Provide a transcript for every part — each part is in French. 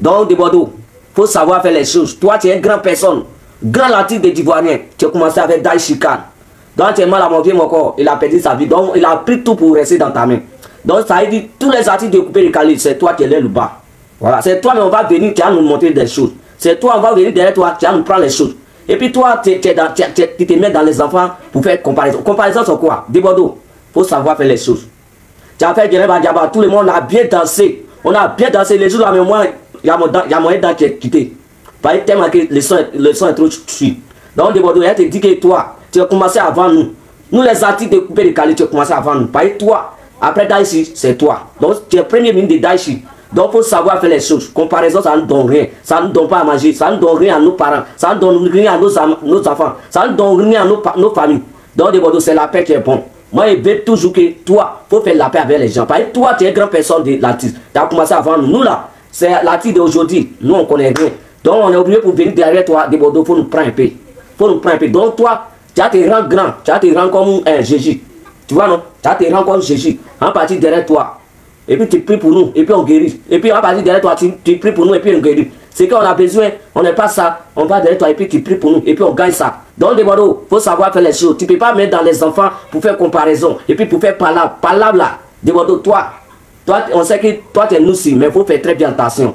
Donc, de Bordeaux, il faut savoir faire les choses. Toi, tu es une grande personne, grand artiste des Ivoiriens. Tu as commencé avec Daishikan. Donc, tu es mal à mon vieux, mon corps. Il a perdu sa vie. Donc, il a pris tout pour rester dans ta main. Donc, ça veut dire tous les artistes de Coupé de Cali, c'est toi qui es là le bas. Voilà, c'est toi, mais on va venir, tu vas nous montrer des choses. C'est toi, on va venir derrière toi, tu vas nous prendre les choses. Et puis toi, tu te mets dans les enfants pour faire comparaison. Comparaison sur quoi? Des Bordeaux. Il faut savoir faire les choses. Tu as fait Djereba Diaba, tout le monde a bien dansé. On a bien dansé les jours là, mais moi, il y a moyen d'en quitter. Parce que tellement que le son est trop chiant. Donc, des Bordeaux, il te dit que toi, tu as commencé avant nous. Nous, les artistes de Coupé de Cali, tu as commencé avant nous. Parce que toi, après Daichi, c'est toi. Donc, tu es premier ministre de Daichi. Donc, il faut savoir faire les choses. Comparaison, ça ne donne rien. Ça ne donne pas à manger. Ça ne donne rien à nos parents. Ça ne donne rien à nos enfants. Ça ne donne rien à nos familles. Donc, des Bordeaux, c'est la paix qui est bon. Moi, je veux toujours que toi, il faut faire la paix avec les gens. Parce que toi, tu es une grande personne de l'artiste. Tu as commencé avant nous. Nous, là, c'est l'artiste d'aujourd'hui. Nous, on ne connaît rien. Donc, on est obligé pour venir derrière toi, des Bordeaux, il faut nous prendre un peu. Il faut nous prendre un peu. Donc, toi, tu as te rendre grand. Tu as te rendre comme un Jésus. Tu vois, non? Tu as te rendre comme Jésus. En partie derrière toi. Et puis tu pries pour nous, et puis on guérit. Et puis on va partir derrière toi, tu pries pour nous, et puis on guérit. C'est qu'on a besoin, on n'est pas ça, on va derrière toi, et puis tu pries pour nous, et puis on gagne ça. Donc, des Bordeaux, il faut savoir faire les choses. Tu ne peux pas mettre dans les enfants pour faire comparaison, et puis pour faire palabre là. Des Bordeaux, toi, on sait que toi tu es nous aussi, mais il faut faire très bien attention.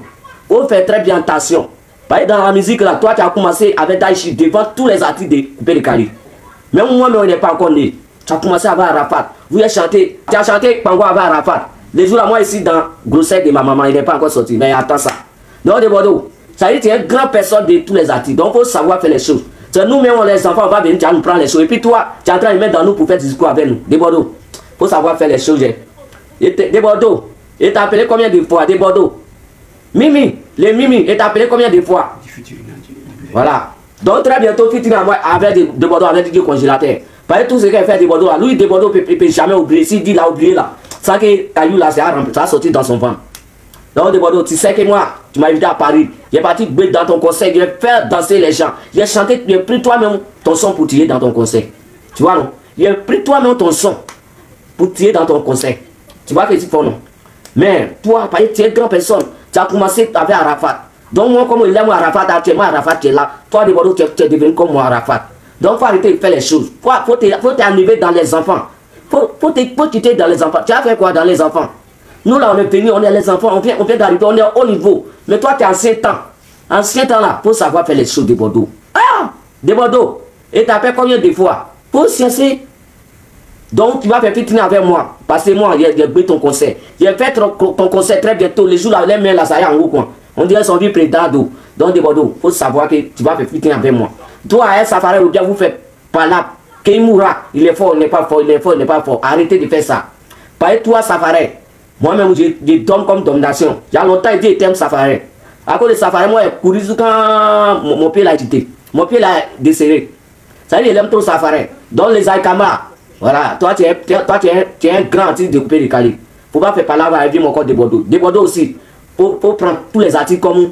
Il faut faire très bien attention. Parce que dans la musique là, toi tu as commencé avec Daichi devant tous les artistes de Coupé de Cali. Même moi, mais on n'est pas encore né. Tu as commencé avec Arafat. Vous avez chanté, tu as chanté Pango avec Arafat. Les jours là, moi ici dans grossesse de ma maman, il n'est pas encore sorti, mais attends ça. Donc, des Bordeaux, ça veut dire que tu es une grande personne de tous les artistes. Donc, il faut savoir faire les choses. C'est nous-mêmes, les enfants, on va venir, tu vas nous prendre les choses. Et puis toi, tu es en train de mettre dans nous pour faire du discours avec nous. Des Bordeaux, il faut savoir faire les choses. Des Bordeaux, et t'as appelé combien de fois? Des Bordeaux. Mimi, les Mimi, et t'as appelé combien de fois? Voilà. Donc, très bientôt, avec des Bordeaux, avec du congélateur. Parce que tout ce qu'il fait des Bordeaux, lui, des Bordeaux, il ne peut jamais oublier. S'il dit, il a oublié là. Ça que Caillou là, ça a sorti dans son ventre. Donc, de Bordeaux, tu sais que moi, tu m'as invité à Paris. J'ai parti dans ton concert, j'ai fait danser les gens. J'ai chanté, j'ai pris toi-même ton son pour tirer dans ton concert. Tu vois, non? J'ai pris toi-même ton son pour tirer dans ton concert. Tu vois que c'est fort, non? Mais toi, parce que tu es une grande personne, tu as commencé avec Arafat. Donc, moi, comme il aime Arafat, actuellement Arafat qui est là, toi, de Bordeaux, tu es devenu comme moi, Arafat. Donc, il faut arrêter de faire les choses. Il faut t'enlever dans les enfants. Faut quitter dans les enfants. Tu as fait quoi dans les enfants? Nous là on est venus, on est les enfants, on vient d'arriver, on est au haut niveau. Mais toi tu es ancien temps. Ancien temps là, faut savoir faire les choses de Bordeaux. Ah! De Bordeaux. Et tu as fait combien de fois? Faut cesser. Donc tu vas faire fitiner avec moi. Parce que moi, j'ai pris ton concert. J'ai fait ton concert très bientôt. Les jours là, les mains là, ça y est en haut quoi. On dirait son vie président. Donc de Bordeaux, faut savoir que tu vas faire fitiner avec moi. Toi, à Safari, ou bien vous faites par là. Qu'il mourra, il est fort, il n'est pas fort, il est fort, il n'est pas fort. Arrêtez de faire ça. Parce que toi, Safari, moi-même, je donne comme domination. Il y a longtemps, il dit que t'aimes Safari. À cause de Safari, moi, quand mon pied l'a quitté, mon pied l'a desserré. Ça veut dire qu'il aime trop Safari. Donc, les Aïkama, voilà, toi, tu es un grand artiste de Coupé de Cali. Il ne faut pas faire parler avec mon corps de Bordeaux. De Bordeaux aussi, faut prendre tous les artistes comme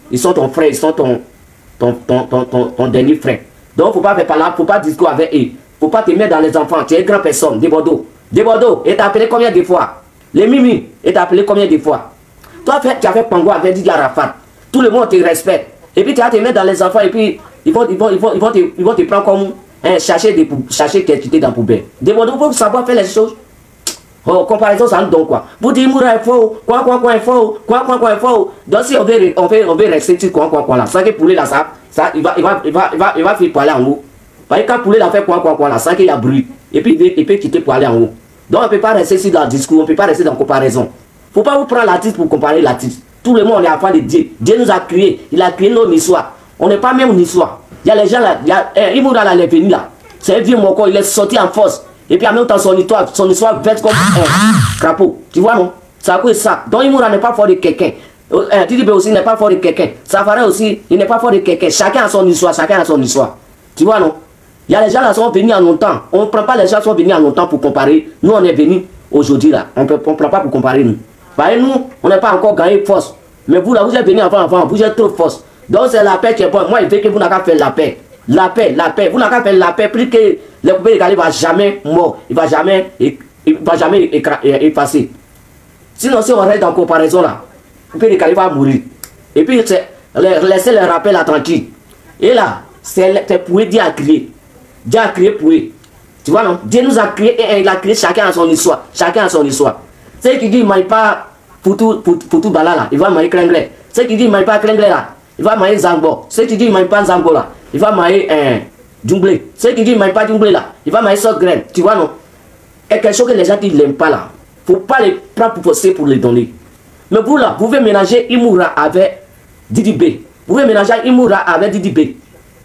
ils sont ton frère, ils sont ton dernier frère. Donc, il ne faut pas faire parler, il ne faut pas discuter avec eux. Il ne faut pas te mettre dans les enfants. Tu es une grande personne, de Bordeaux. De Bordeaux, et t'as appelé combien de fois? Les Mimi, et t'as appelé combien de fois? Toi, tu as fait Pango avec Didier Arafat. Tout le monde te respecte. Et puis, tu vas te mettre dans les enfants, et puis, ils vont te prendre comme un sachet qui est quitté dans la poubelle. De Bordeaux, il faut savoir faire les choses. Oh, comparaison, ça nous donne quoi? Vous dites, Moura est faux, quoi est faux, quoi est faux. Donc, si on veut rester sur quoi là, ça que poulet là, ça, il va faire pour aller en haut. Parce que quand poulet là fait quoi là, ça qu'il y a bruit. Et puis il peut quitter pour aller en haut. Donc on ne peut pas rester ici dans le discours, on ne peut pas rester dans la comparaison. Il ne faut pas vous prendre l'artiste pour comparer l'artiste. Tout le monde est enfant de Dieu. Dieu nous a créés, il a créé nos niçois. On n'est pas même niçois. Il y a les gens là, Imoura là, il est venu là. C'est un vieux moko, il est sorti en force. Et puis en même temps, son histoire verte comme un crapaud. Tu vois non? C'est à cause de ça. Donc Imoura n'est pas fort de quelqu'un. Didibé aussi n'est pas fort de quelqu'un. Safari aussi, il n'est pas fort de quelqu'un. Chacun a son histoire, chacun a son histoire. Tu vois non? Il y a les gens là qui sont venus en longtemps. On ne prend pas les gens qui sont venus en longtemps pour comparer. Nous, on est venus aujourd'hui là. On ne prend pas pour comparer nous. Parce que nous, on n'a pas encore gagné force. Mais vous là, vous êtes venus avant, vous êtes trop force. Donc c'est la paix qui est bonne. Moi, je veux que vous n'avez qu'à faire la paix. La paix. Vous n'avez qu'à faire la paix. Plus que le Coupé de Cali ne va jamais mort. Il ne va jamais effacer. Sinon, si on reste dans la comparaison là, le Coupé de Cali va mourir. Et puis, laissez le rappel tranquille. Et là, c'est pour Dieu a créé. Dieu a créé pour eux. Tu vois, non? Dieu nous a créé et il a créé chacun à son histoire. Chacun à son histoire. Ceux qui disent, il ne maille pas pour tout bala là, il va mailler Krengle. Ceux qui disent, il ne maille pas Krengle là, il va mailler Zambo. Ceux qui disent, il ne maille pas Zambo là, il va mailler Djunglé. Ceux qui disent, il ne maille pas Djunglé là, il va mailler Sotgraine. Tu vois, non? Et quelque chose que les gens qui ne l'aiment pas là, il ne faut pas les prendre pour posséder pour les donner. Mais vous là, vous pouvez mélanger Imoura avec Didi B. Vous pouvez mélanger Imoura avec Didi B.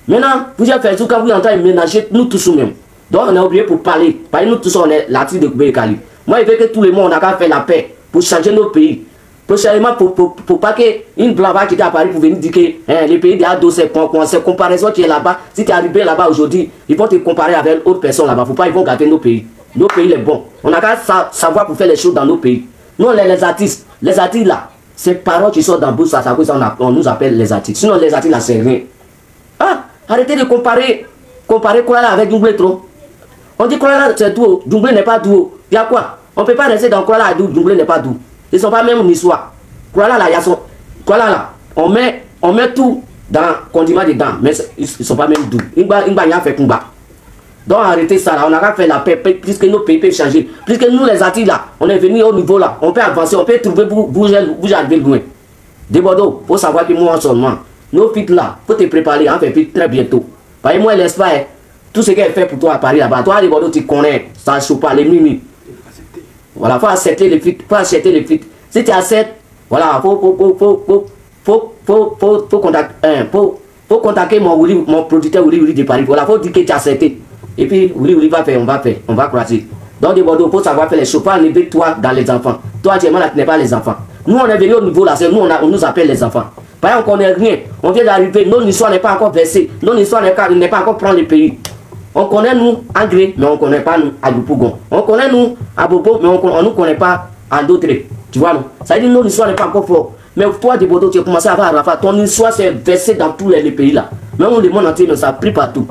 Maintenant, vous avez fait tout quand vous êtes en train de mélanger nous tous nous-mêmes. Donc on a oublié pour parler. Parce que nous tous on est la tribu de Koubé Kali. Moi je veux que tout le monde a fait la paix pour changer nos pays. Prochainement pour pas qu'une blanc va quitter à Paris pour venir dire que les pays de cette comparaison qui est là-bas, si tu es arrivé là-bas aujourd'hui, ils vont te comparer avec d'autres personnes là-bas. Faut pas, ils vont gâter nos pays. Nos pays les bons. On a qu'à savoir pour faire les choses dans nos pays. Nous les artistes là, ces paroles qui sont dans le bouche, ça on nous appelle les artistes. Sinon les artistes là c'est rien. Ah, arrêtez de comparer Koulala avec Djunglé trop. On dit Koulala c'est tout, Djunglé n'est pas tout. Il y a quoi? On ne peut pas rester dans Koulala et Djunglé n'est pas tout. Ils ne sont pas même une histoire. Koulala là, il y a son. Koulala là, on met tout dans condiment dedans, mais ils ne sont pas même doux. Il y a fait combat. Donc arrêtez ça là, on a qu'à faire la paix, puisque nos pays peuvent changer. Puisque nous les artistes là, on est venu au niveau là, on peut avancer, on peut trouver bouger arriver loin. De Bordeaux, il faut savoir que moi en ce moment, nos filles là, il faut te préparer, on fait très bientôt. Par moi l'espace, tout ce qu'elle fait pour toi à Paris là-bas, toi de Bordeaux tu connais, ça ne choque pas les mimi. Voilà, il faut accepter les filles, Si tu acceptes, voilà, faut contacter mon producteur Ouli de Paris. Voilà, faut dire que tu as accepté. Et puis, Ouli va faire, on va croiser. Donc, de Bordeaux, il faut savoir faire les choses. Pas enlever toi dans les enfants. Toi, actuellement, là, tu n'es pas les enfants. Nous, on est venu au niveau là, c'est nous, on nous appelle les enfants. Par exemple, on connaît rien. On vient d'arriver, notre histoire n'est pas encore versée. Notre histoire n'est pas encore prendre le pays. On connaît nous Anglais, mais on ne connaît pas nous à Dupougon. On connaît nous à Bobo, mais on ne nous connaît pas à d'autres. Tu vois, non? Ça veut dire que notre histoire n'est pas encore forte. Mais toi, de Bordeaux, tu as commencé à voir Arafat. Ton histoire s'est versée dans tous les pays là. Même le monde entier, mais ça a pris partout.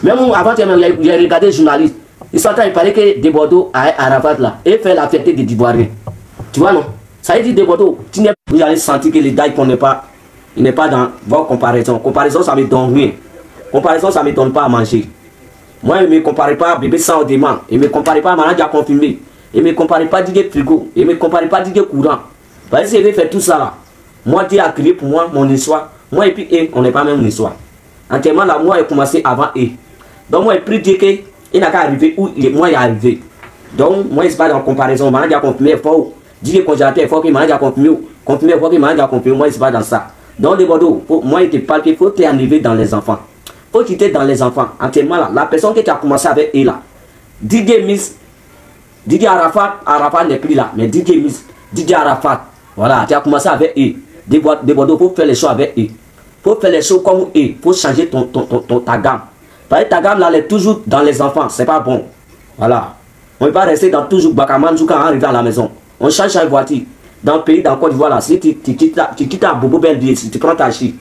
Même avant, il y a regardé les journalistes. Ils sont en train de parler que de Bordeaux à Arafat là et fait la fierté des Ivoiriens. Tu vois, non? Ça veut dire de Bordeaux, vous allez sentir que les dailles qu'on n'est pas, il n'est pas dans vos comparaisons. Comparaison, ça ne me donne rien. Comparaison, ça ne me donne pas à manger. Moi, il ne me compare pas à bébé sans dément. Il ne me compare pas à malade à confirmer. Il ne me compare pas à Didier Frigo. Il ne me compare pas à Didier Courant. Parce que si je vais faire tout ça là, moi, Dieu a créé pour moi mon histoire. Moi et puis eux, on n'est pas même une histoire. Entièrement là, moi, j'ai commencé avant eux. Donc, moi, j'ai pris Dieu qu'il n'a qu'à arriver où moi, il est arrivé. Donc, moi, c'est pas dans comparaison. Malade à confirmer, il faut. Didier congélateur, il faut qu'il malade à confirmer. Confirmer, il faut qu'il malade à confirmer. Moi, c'est pas dans ça. Donc, les Bordeaux, moi, il te parle qu'il faut t'arriver dans les enfants. Faut quitter dans les enfants. Entièrement là, la personne qui a commencé avec eux là, Didier Arafat n'est plus là, mais Didier Arafat, voilà, tu as commencé avec eux. De Bordeaux, pour faire les choses avec eux. Faut faire les choses comme eux. Faut changer ta gamme. Parce que ta gamme là, elle est toujours dans les enfants. C'est pas bon. Voilà. On ne peut pas rester dans toujours Bakaman quand on arrive à la maison. On change la voiture. Dans le pays, dans Côte d'Ivoire là, si tu quittes à Bobo Beldier, si tu prends ta chi.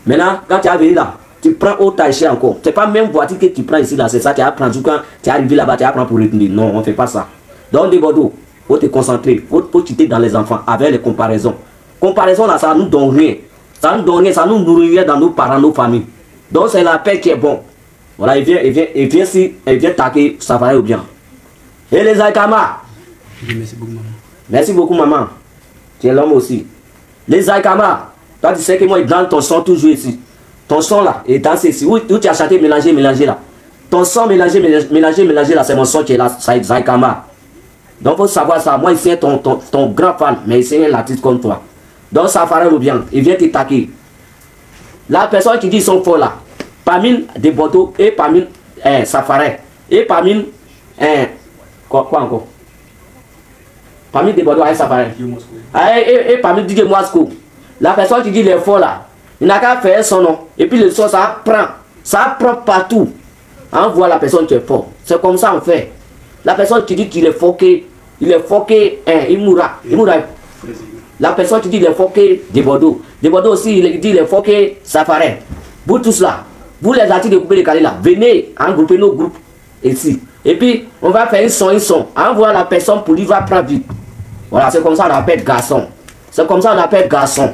Maintenant, quand tu es arrivé là, tu prends au taïché encore. C'est pas même voiture que tu prends ici là, c'est ça, tu vas prendre quand tu es arrivé là-bas, tu vas prendre pour retenir. Non, on ne fait pas ça. Donc, de Bordeaux, il faut te concentrer, il faut quitter dans les enfants avec les comparaisons. Comparaison là, ça ne nous donne rien. Ça nous donne rien, ça nous nourrit rien dans nos parents, nos familles. Donc, c'est la paix qui est bon. Voilà, il vient taquer, ça va aller bien. Et les Aïkama. Merci beaucoup, maman. Merci beaucoup, maman. Tu es l'homme aussi. Les Aïkama, toi, tu sais que moi, je donne ton son toujours ici. Ton son là, et danser ici. Où tu as chanté, mélanger là. Ton son mélanger là, c'est mon son qui est là, ça est Aïkama. Donc, il faut savoir ça. Moi, ici, ton grand fan, mais ici, un artiste comme toi. Donc, ça fera bien. Il vient te taquer. La personne qui dit qu'ils sont forts là, parmi des Bordeaux et parmi Safari, et parmi. Quoi encore? Parmi des Bordeaux et Safari. Et parmi Didier Moscou. La personne qui dit les forts là, il n'a qu'à faire son nom. Et puis le son, ça prend partout. On voit la personne qui est fort. C'est comme ça on fait. La personne qui dit qu'il est foqué, il mourra. La personne qui dit qu'il est foqué de Bordeaux. De Bordeaux aussi, il dit qu'il est foqué Safari. Vous tous là, vous les artistes de Koubé de Kali là, venez engrouper nos groupes ici. Et puis, on va faire un son. On voit la personne pour lui va prendre vite. Voilà, c'est comme ça on appelle garçon. C'est comme ça on appelle garçon.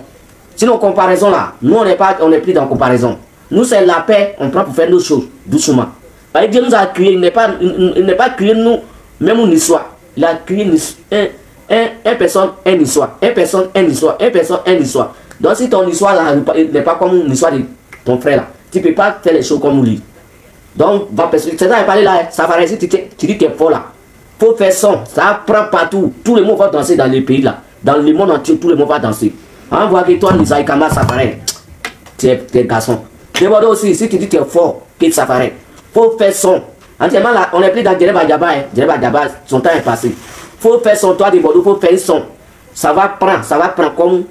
Sinon, comparaison là, nous on n'est plus dans comparaison. Nous, c'est la paix, on prend pour faire nos choses, doucement. Parce que Dieu nous a créé, il n'est pas créé nous, même une histoire. Il a créé une personne, une histoire. Une personne, une histoire. Une personne, une histoire. Donc, si ton histoire là n'est pas comme l'histoire de ton frère là, tu ne peux pas faire les choses comme lui. Donc, c'est ça, il parle là, ça va rester, tu dis que tu es fort là. Il faut faire son, ça prend partout. Tout le monde va danser dans les pays là. Dans le monde entier, tout le monde va danser. On voit que toi, Nisaï Kama, ça paraît. Tu es garçon. Débordé aussi, si tu dis que tu es fort, que ça paraît. Il faut faire son. Entièrement là, on est plus dans Djereba Djaba. Djereba Djaba, son temps est passé. Il faut faire son, toi, Débordé, il faut faire son. Ça va prendre comme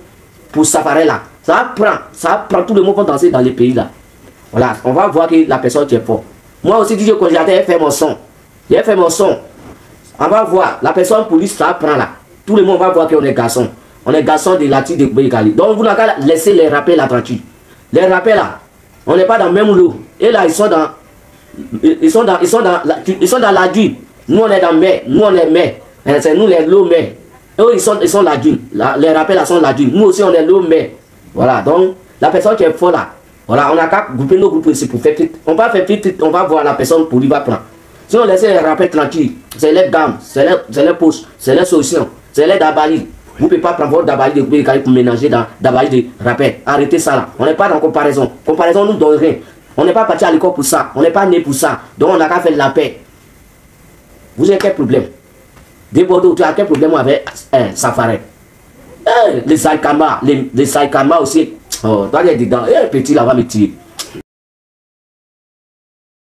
pour Safari là. Ça va prendre, tout le monde va danser dans les pays là. Voilà, on va voir que la personne qui est fort. Moi aussi, DJ Congélateur, j'ai fait mon son. J'ai fait mon son. On va voir, la personne police, ça prend là. Tout le monde va voir qu'on est garçon. On est garçon de Lati de Bégali. Donc vous n'avez qu'à laisser les rappels là tranquille. Les rappels là, on n'est pas dans le même lot. Et là, ils sont dans la dune. Nous on est dans mer. Nous on est mer. C'est nous les lots mer. Eux ils sont la dune. Les rappels là sont la dune. Nous aussi on est l'eau mer. Voilà, donc la personne qui est fort là. Voilà, on a qu'à grouper nos groupes ici pour faire petit. On va faire petit, on va voir la personne pour lui va prendre. Sinon laissez les rappels tranquilles. C'est les gammes, c'est les poches, c'est les solutions, c'est les dabali. Vous ne pouvez pas prendre votre dabali de Bégali pour mélanger dans dabali de rappel. Arrêtez ça là. On n'est pas dans comparaison. Comparaison nous donne rien. On n'est pas parti à l'école pour ça. On n'est pas né pour ça. Donc on n'a qu'à faire la paix. Vous avez quel problème? Des Bordeaux, tu as quel problème avec Safari? Les Saïkama aussi. Oh, toi, il est dedans. Petit là, va me tirer.